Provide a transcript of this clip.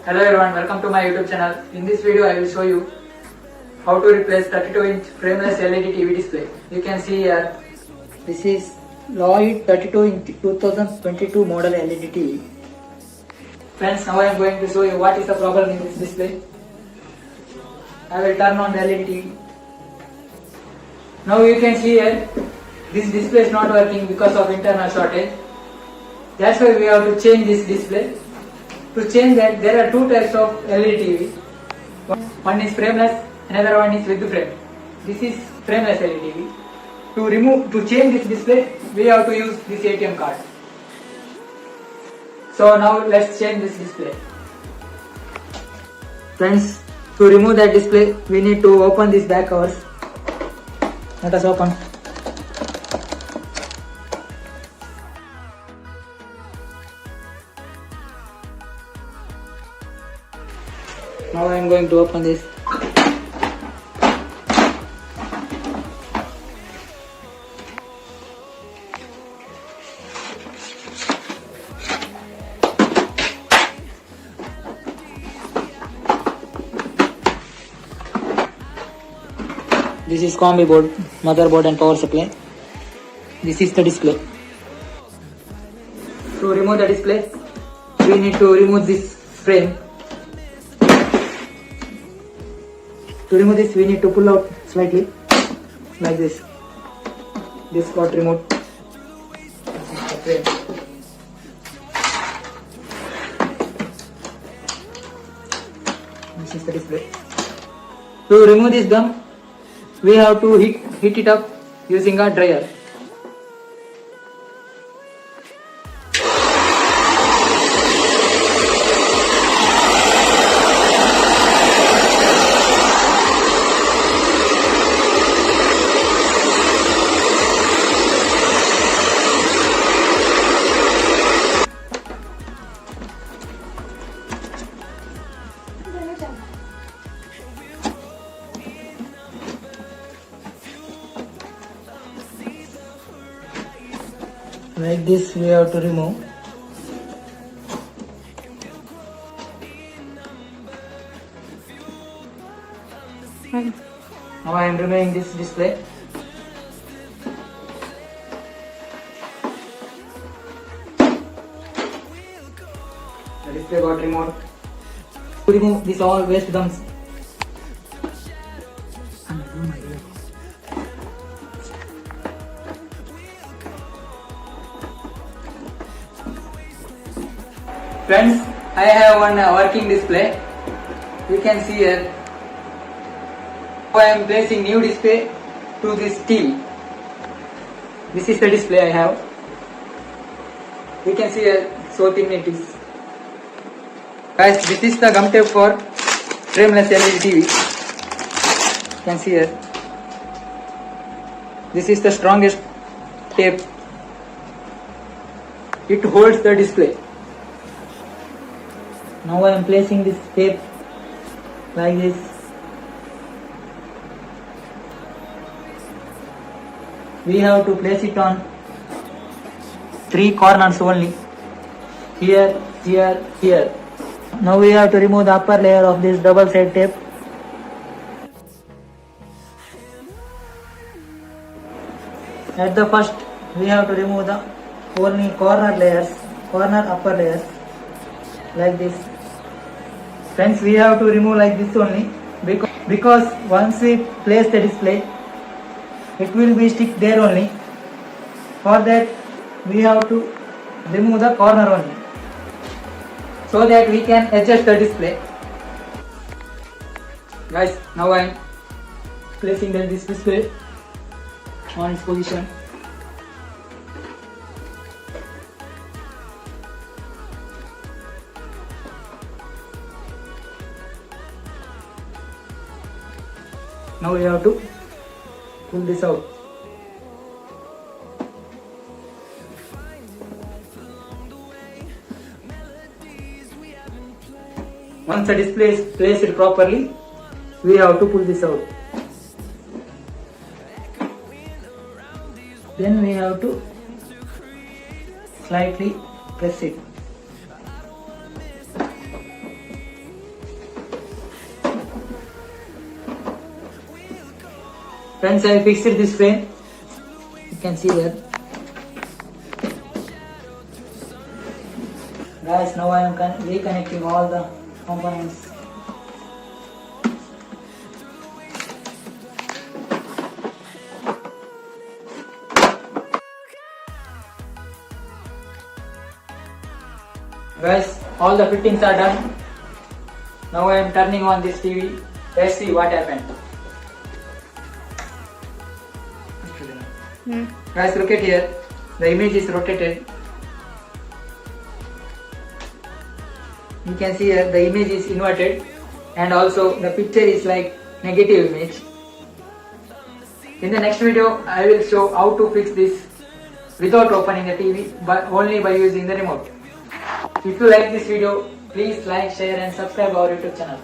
Hello everyone, welcome to my YouTube channel. In this video I will show you how to replace 32-inch frameless LED TV display. You can see here, this is Lloyd 32-inch 2022 model LED TV. Friends, now I am going to show you what is the problem in this display. I will turn on the LED TV. Now you can see here, this display is not working because of internal shortage. That's why we have to change this display. To change that, there are two types of LED TV. One is frameless, another one is with frame. This is frameless LED TV. To change this display, we have to use this ATM card. So now let's change this display. Friends, to remove that display, we need to open these back covers. Let us open. Now I am going to open this. This is combi board, motherboard and power supply. This is the display. To remove the display, we need to remove this frame. To remove this, we need to pull out slightly, like this. This got removed. This is the frame. This is the display. To remove this gum, we have to heat it up using a dryer. Like this we have to remove. Now I am removing this display. The display got removed. To remove this all waste gums. Friends, I have one working display. You can see here. I am placing new display to this TV. This is the display I have. You can see here, so thin it is. Guys, this is the gum tape for frameless LED TV. You can see here. This is the strongest tape. It holds the display. Now I am placing this tape like this. We have to place it on 3 corners only. Here, here, here. Now we have to remove the upper layer of this double side tape. At the first, we have to remove the only corner upper layers, like this. Friends, we have to remove like this only because once we place the display, it will be stick there only. For that, we have to remove the corner only, so that we can adjust the display. Guys, now I am placing this display on its position. Now we have to pull this out. Once the display is placed properly, we have to pull this out. Then we have to slightly press it. Friends, I fixed this frame. You can see here. Guys, now I am reconnecting all the components. Guys, all the fittings are done. Now I am turning on this TV. Let's see what happened. Guys, look at here. The image is rotated. You can see here the image is inverted, and also the picture is like negative image. In the next video, I will show how to fix this without opening the TV, but only by using the remote. If you like this video, please like, share and subscribe our YouTube channel.